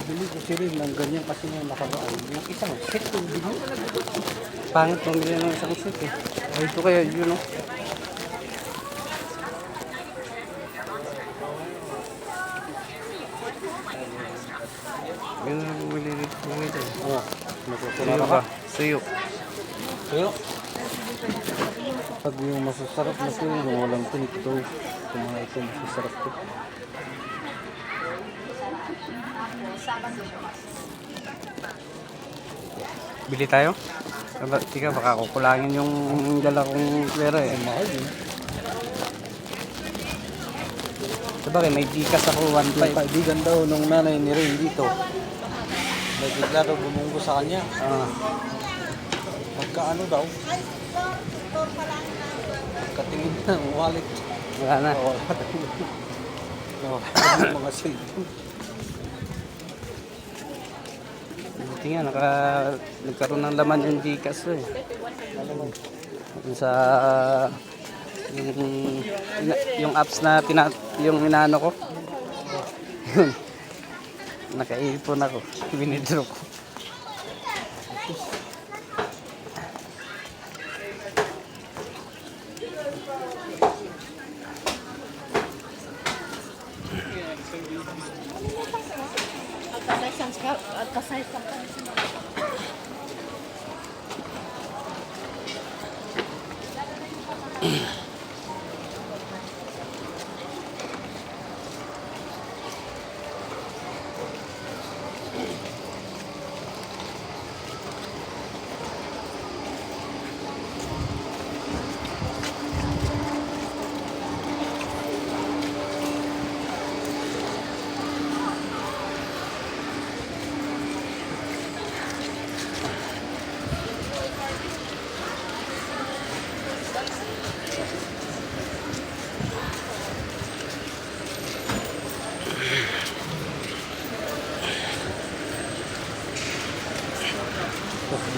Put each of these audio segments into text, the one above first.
Bili ko si rin ng ganyan kasi nga nakaraan. Yung isang set yung bili. Pangit pumili ng isang set eh. Ay, ito kaya yun, no? Yun ang bumili dito eh. Oo. Suyo ba? Suyo. Suyo? Pag yung masasarap na suyo, yung walang tinik ito. Yung mga ito masasarap ito. Bili tayo? Tika, baka kukulangin yung dala kong pera eh. Mahal yun. Sabagay, may Gcash ako Yung 1.5. kaibigan daw nung nanay ni Ray dito. May bigla daw bumunggo sa kanya. Magkaano daw? Pagkatingin na ng wallet. Wala na. Mga cellphone. Buti nga, nagkaroon ng laman yung Gcash eh. Sa yung apps na yung inaano ko. Yun. Nakaipon ako. Winidro ko.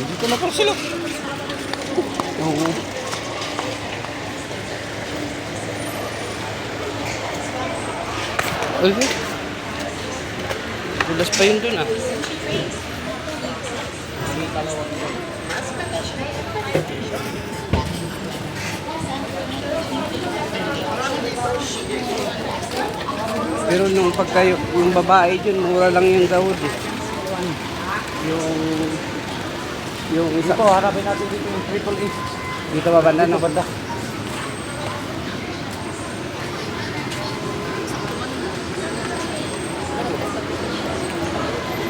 Dito na pala sila. Oo. Ay, dulas pa yun dun ah. Pero nung pagka yung babae dun, mura lang yung dahod eh. Yung isa. Dito, harapin natin dito yung triple E. Dito ba banda? Dito No? banda.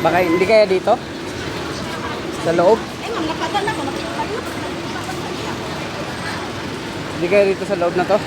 Baka hindi kaya dito? Sa loob? Hindi kaya dito sa loob na to?